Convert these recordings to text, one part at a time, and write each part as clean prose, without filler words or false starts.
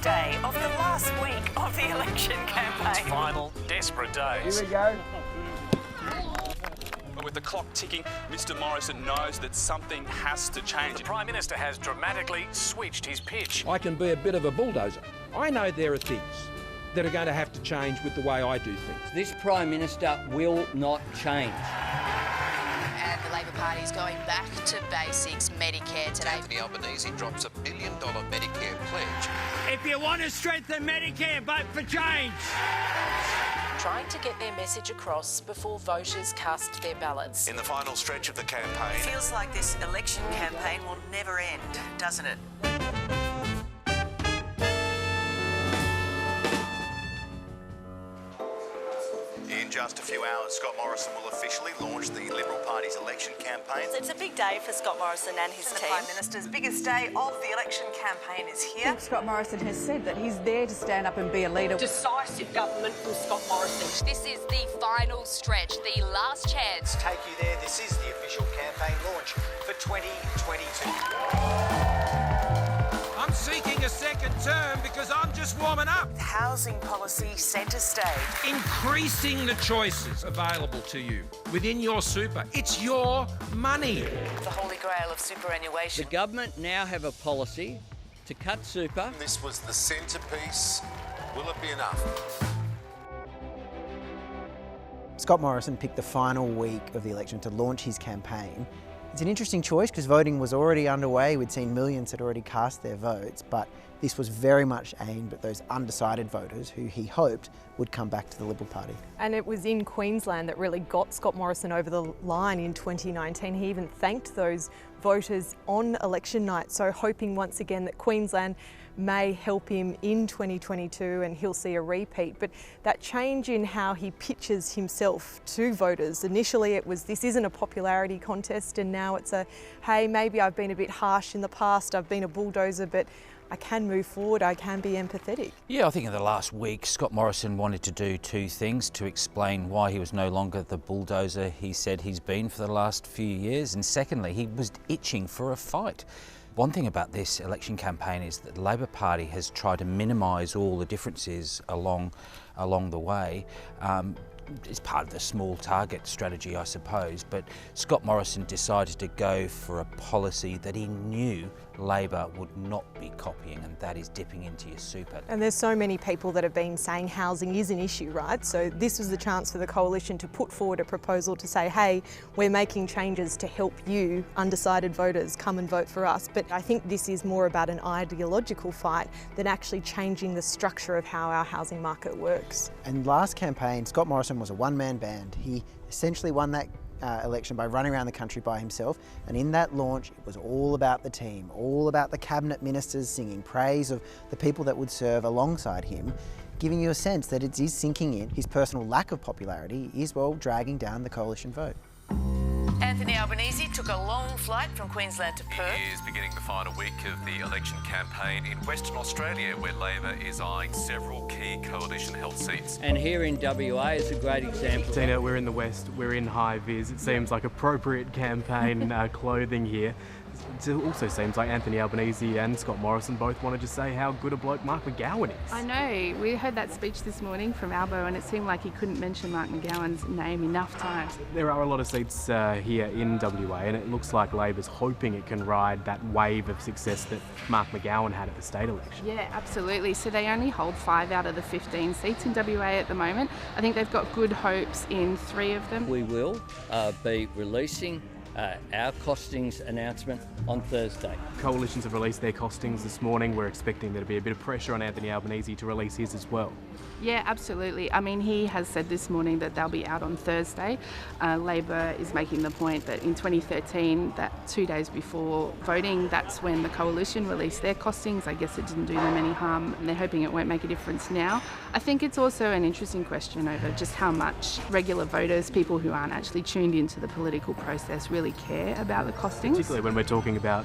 day of the last week of the election campaign. Final desperate days. Here we go. But with the clock ticking, Mr Morrison knows that something has to change. The Prime Minister has dramatically switched his pitch. I can be a bit of a bulldozer. I know there are things that are going to have to change with the way I do things. This Prime Minister will not change. And the Labor Party is going back to basics Medicare today. Anthony Albanese drops $1 billion Medicare pledge. If you want to strengthen Medicare, vote for change. Trying to get their message across before voters cast their ballots. In the final stretch of the campaign, Feels like this election campaign will never end, doesn't it? In just a few hours, Scott Morrison will officially launch the Liberal Party's election campaign. It's a big day for Scott Morrison and his team. The Prime Minister's biggest day of the election campaign is here. Scott Morrison has said that he's there to stand up and be a leader. Decisive government from Scott Morrison. This is the final stretch, the last chance. Take you there, this is the official campaign launch for 2022. I'm seeking a second term because I'm just warming up. Housing policy centre stage. Increasing the choices available to you within your super. It's your money. The holy grail of The superannuation. government now have a policy to cut super. This was the centrepiece. Will it be enough? Scott Morrison picked the final week of the election to launch his campaign. It's an interesting choice because voting was already underway. We'd seen millions had already cast their votes, but this was very much aimed at those undecided voters who he hoped would come back to the Liberal Party. And it was in Queensland that really got Scott Morrison over the line in 2019. He even thanked those voters on election night, so hoping once again that Queensland may help him in 2022 and he'll see a repeat. But that change in how he pitches himself to voters, initially it was this isn't a popularity contest, and now it's a, hey, maybe I've been a bit harsh in the past, I've been a bulldozer, but I can move forward, I can be empathetic. Yeah, I think in the last week, Scott Morrison wanted to do two things to explain why he was no longer the bulldozer he said he's been for the last few years. And secondly, he was itching for a fight. One thing about this election campaign is that the Labor Party has tried to minimise all the differences along the way. It's part of the small target strategy, I suppose, but Scott Morrison decided to go for a policy that he knew Labor would not be copying, and that is dipping into your super. And there's so many people that have been saying housing is an issue, right? So this was the chance for the coalition to put forward a proposal to say, hey, we're making changes to help you, undecided voters, come and vote for us. But I think this is more about an ideological fight than actually changing the structure of how our housing market works. And last campaign, Scott Morrison was a one-man band. He essentially won that election by running around the country by himself, and in that launch it was all about the team, all about the cabinet ministers singing praise of the people that would serve alongside him, giving you a sense that it is sinking in. His personal lack of popularity is, well, dragging down the coalition vote. Anthony Albanese took a long flight from Queensland to Perth. It is beginning the final week of the election campaign in Western Australia, where Labor is eyeing several key coalition-held seats. And here in WA is a great example. Tina, we're in the West, we're in high vis. It seems like appropriate campaign clothing here. It also seems like Anthony Albanese and Scott Morrison both want to just say how good a bloke Mark McGowan is. I know. We heard that speech this morning from Albo, and it seemed like he couldn't mention Mark McGowan's name enough times. There are a lot of seats here in WA, and it looks like Labor's hoping it can ride that wave of success that Mark McGowan had at the state election. Yeah, absolutely. So they only hold 5 out of the 15 seats in WA at the moment. I think they've got good hopes in 3 of them. We will be releasing our costings announcement on Thursday. Coalitions have released their costings this morning. We're expecting there to be a bit of pressure on Anthony Albanese to release his as well. Yeah, absolutely. I mean, he has said this morning that they'll be out on Thursday. Labor is making the point that in 2013, that 2 days before voting, that's when the coalition released their costings. I guess it didn't do them any harm, and they're hoping it won't make a difference now. I think it's also an interesting question over just how much regular voters, people who aren't actually tuned into the political process, really care about the costings. Particularly when we're talking about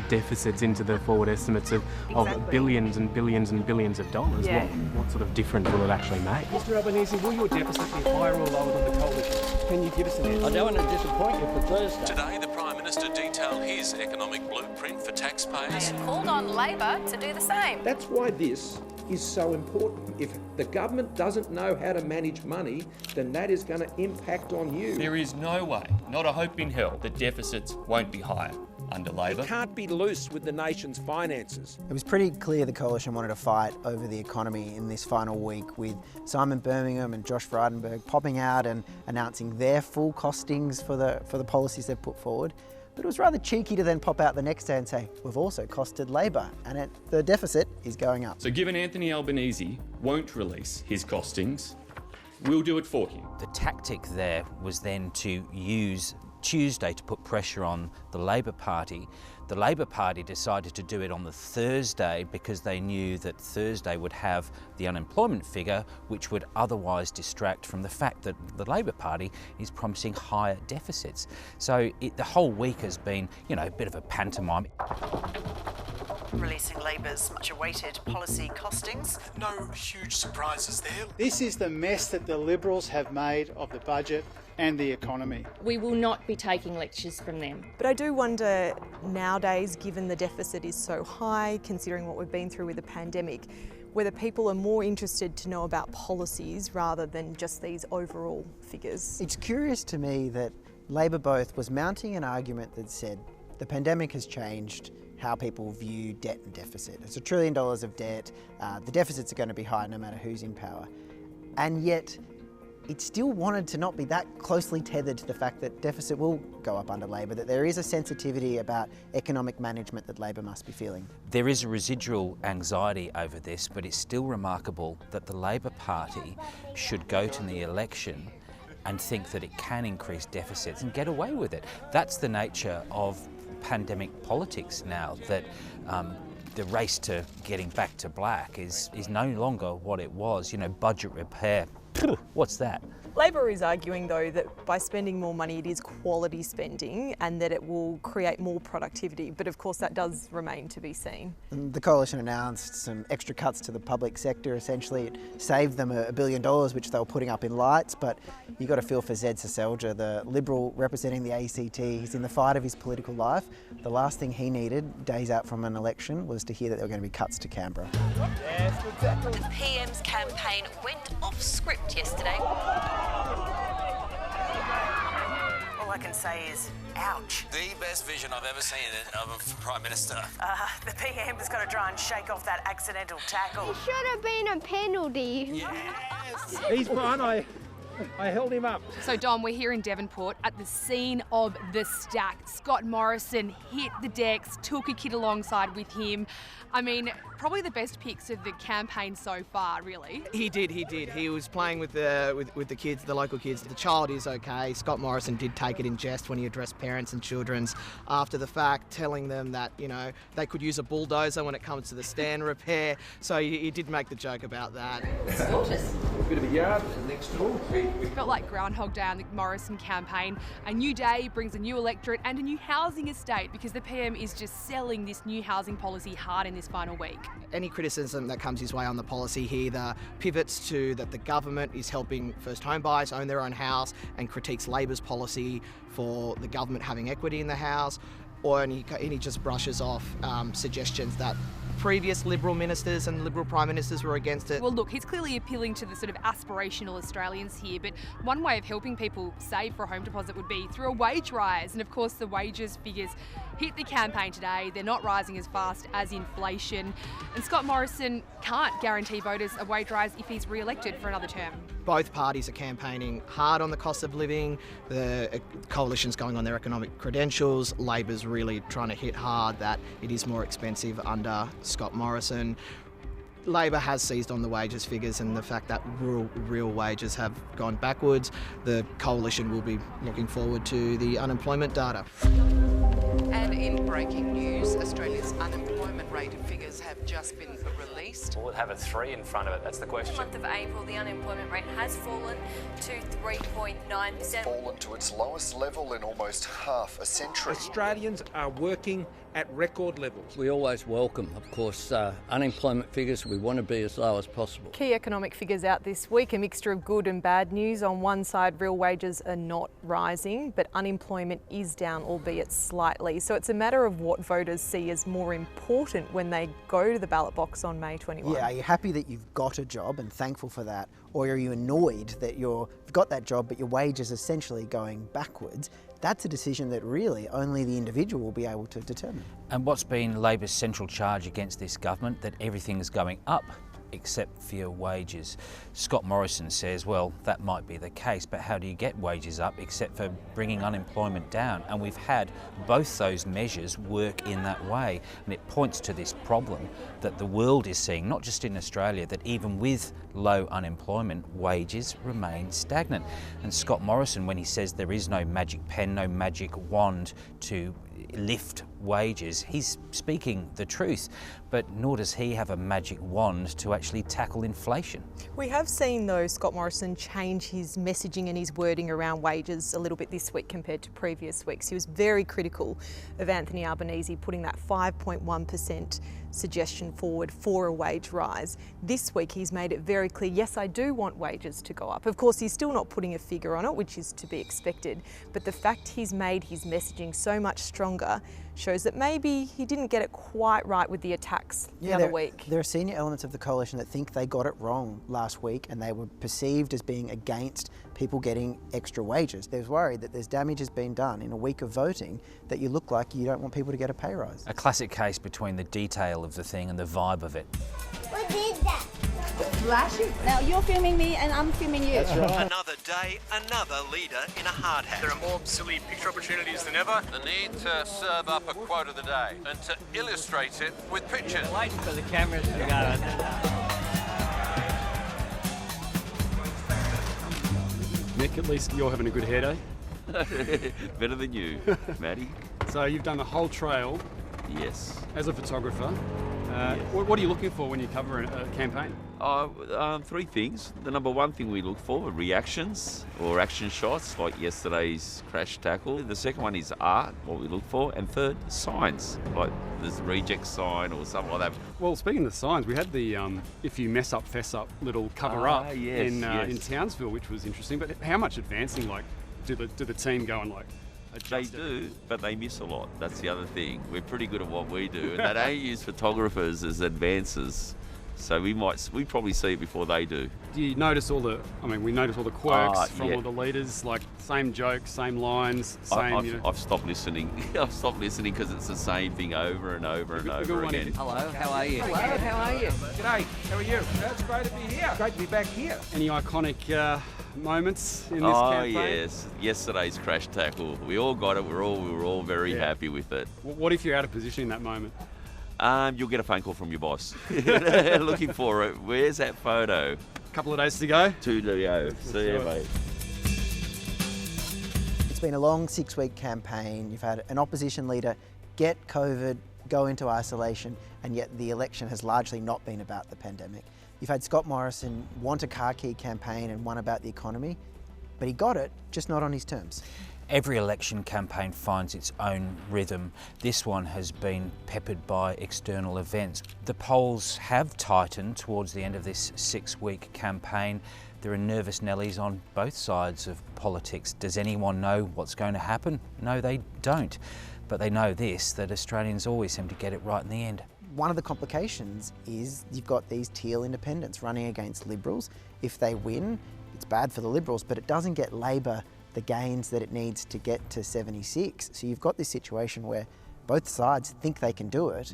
deficits into the forward estimates of billions and billions and billions of dollars. Yeah. What sort of difference will it actually make? Mr Albanese, will your deficit be higher or lower than the coalition? Can you give us an answer? I don't want to disappoint you for Thursday. Today, the Prime Minister Minister detailed his economic blueprint for taxpayers. And called on Labor to do the same. That's why this is so important. If the government doesn't know how to manage money, then that is going to impact on you. There is no way, not a hope in hell, that deficits won't be higher under Labor. You can't be loose with the nation's finances. It was pretty clear the coalition wanted to fight over the economy in this final week, with Simon Birmingham and Josh Frydenberg popping out and announcing their full costings for the policies they've put forward. But it was rather cheeky to then pop out the next day and say, we've also costed Labor, and the deficit is going up. So given Anthony Albanese won't release his costings, we'll do it for him. The tactic there was then to use Tuesday to put pressure on the Labor Party. The Labor Party decided to do it on the Thursday because they knew that Thursday would have the unemployment figure, which would otherwise distract from the fact that the Labor Party is promising higher deficits. So the whole week has been, a bit of a pantomime. Releasing Labor's much-awaited policy costings. No huge surprises there. This is the mess that the Liberals have made of the budget and the economy. We will not be taking lectures from them. But I do wonder nowadays, given the deficit is so high, considering what we've been through with the pandemic, whether people are more interested to know about policies rather than just these overall figures. It's curious to me that Labor both was mounting an argument that said the pandemic has changed how people view debt and deficit. It's $1 trillion of debt. The deficits are going to be high no matter who's in power. And yet, it still wanted to not be that closely tethered to the fact that deficit will go up under Labor, that there is a sensitivity about economic management that Labor must be feeling. There is a residual anxiety over this, but it's still remarkable that the Labor Party should go to the election and think that it can increase deficits and get away with it. That's the nature of pandemic politics now, that the race to getting back to black is no longer what it was. Budget repair, what's that? Labor is arguing, though, that by spending more money, it is quality spending and that it will create more productivity. But of course, that does remain to be seen. The coalition announced some extra cuts to the public sector. Essentially, it saved them $1 billion, which they were putting up in lights. But you got to feel for Zed Seselja, the Liberal representing the ACT. He's in the fight of his political life. The last thing he needed, days out from an election, was to hear that there were going to be cuts to Canberra. Yes, exactly. The PM's campaign went off script yesterday. All I can say is, ouch. The best vision I've ever seen of a Prime Minister. The PM has got to try and shake off that accidental tackle. It should have been a penalty. Yes. He's fine. I held him up. So, Dom, we're here in Devonport at the scene of the stack. Scott Morrison hit the decks, took a kid alongside with him. I mean, probably the best pics of the campaign so far, really. He did. He was playing with the kids, the local kids. The child is okay. Scott Morrison did take it in jest when he addressed parents and children's after the fact, telling them that, they could use a bulldozer when it comes to the stand repair. So he did make the joke about that. It's gorgeous. A bit of a yard next door. It felt like Groundhog Day on the Morrison campaign. A new day brings a new electorate and a new housing estate, because the PM is just selling this new housing policy hard in this final week. Any criticism that comes his way on the policy, he either pivots to that the government is helping first home buyers own their own house and critiques Labor's policy for the government having equity in the house, and he just brushes off suggestions that previous Liberal ministers and Liberal Prime Ministers were against it. Well, look, he's clearly appealing to the sort of aspirational Australians here, but one way of helping people save for a home deposit would be through a wage rise. And of course, the wages figures hit the campaign today. They're not rising as fast as inflation. And Scott Morrison can't guarantee voters a wage rise if he's re-elected for another term. Both parties are campaigning hard on the cost of living. The coalition's going on their economic credentials. Labor's really trying to hit hard that it is more expensive under Scott Morrison. Labor has seized on the wages figures and the fact that real wages have gone backwards. The coalition will be looking forward to the unemployment data. And In breaking news, Australia's unemployment rate figures have just been released. Will it have a 3 in front of it? That's the question. In the month of April, the unemployment rate has fallen to 3.9%. Fallen to its lowest level in almost half a century. Australians are working at record levels. We always welcome, of course, unemployment figures. We want to be as low as possible. Key economic figures out this week, a mixture of good and bad news. On one side, real wages are not rising, but unemployment is down, albeit slightly. So it's a matter of what voters see as more important when they go to the ballot box on May 21. Yeah, are you happy that you've got a job and thankful for that? Or are you annoyed that you've got that job but your wage is essentially going backwards? That's a decision that really only the individual will be able to determine. And what's been Labor's central charge against this government? That everything is going up except for your wages. Scott Morrison says, well, that might be the case, but how do you get wages up except for bringing unemployment down? And we've had both those measures work in that way. And it points to this problem that the world is seeing, not just in Australia, that even with low unemployment, wages remain stagnant. And Scott Morrison, when he says there is no magic pen, no magic wand to lift wages, he's speaking the truth, but nor does he have a magic wand to actually tackle inflation. We have seen, though, Scott Morrison change his messaging and his wording around wages a little bit this week compared to previous weeks. He was very critical of Anthony Albanese putting that 5.1% suggestion forward for a wage rise. This week he's made it very clear, yes, I do want wages to go up. Of course, he's still not putting a figure on it, which is to be expected, but the fact he's made his messaging so much stronger shows that maybe he didn't get it quite right with the attacks the other week. There are senior elements of the coalition that think they got it wrong last week and they were perceived as being against people getting extra wages. There's worry that there's damage has been done in a week of voting that you look like you don't want people to get a pay rise. A classic case between the detail of the thing and the vibe of it. What is that? Flashing. Now you're filming me and I'm filming you. That's right. Another day, another leader in a hard hat. There are more silly picture opportunities than ever. The need to serve up a quote of the day and to illustrate it with pictures. Waiting for the cameras to go. Nick, at least you're having a good hair day. Better than you, Matty. So you've done the whole trail. Yes. As a photographer, Yes. What are you looking for when you cover a campaign? Three things. The number one thing we look for are reactions or action shots, like yesterday's crash tackle. The second one is art, what we look for. And third, signs, like this reject sign or something like that. Well, speaking of signs, we had the if you mess up, fess up little cover up in Townsville, which was interesting. But how much advancing, like, do the team go and like? They do, but they miss a lot. That's the other thing. We're pretty good at what we do, and they don't use photographers as advances. So we probably see it before they do. Do you notice we notice all the quirks from all the leaders, like same jokes, same lines, same. I've stopped listening. I've stopped listening because it's the same thing over and over and over again. Hello, how are you? Hello, how are you? G'day, how are you? It's great to be here. Great to be back here. Any iconic moments in this campaign? Oh yes, yesterday's crash tackle. We all got it. We were all very happy with it. What if you're out of position in that moment? You'll get a phone call from your boss looking for it. Where's that photo? A couple of days to go. 2 to go. See you, mate. It's been a long 6-week campaign. You've had an opposition leader get COVID, go into isolation, and yet the election has largely not been about the pandemic. You've had Scott Morrison want a car key campaign and one about the economy, but he got it, just not on his terms. Every election campaign finds its own rhythm. This one has been peppered by external events. The polls have tightened towards the end of this 6-week campaign. There are nervous Nellies on both sides of politics. Does anyone know what's going to happen? No, they don't. But they know this, that Australians always seem to get it right in the end. One of the complications is you've got these teal independents running against Liberals. If they win, it's bad for the Liberals, but it doesn't get Labor the gains that it needs to get to 76. So you've got this situation where both sides think they can do it,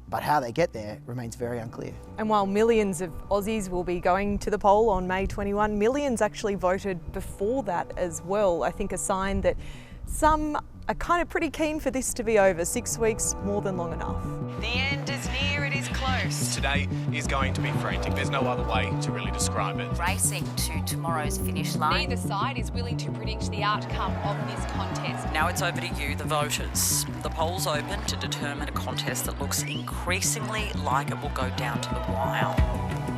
but how they get there remains very unclear. And while millions of Aussies will be going to the poll on May 21, millions actually voted before that as well. I think a sign that some are kind of pretty keen for this to be over. 6 weeks, more than long enough. The end is near, it is close. close. Today is going to be frantic. There's no other way to really describe it. Racing to tomorrow's finish line. Neither side is willing to predict the outcome of this contest. Now it's over to you, the voters. The poll's open to determine a contest that looks increasingly like it will go down to the wire.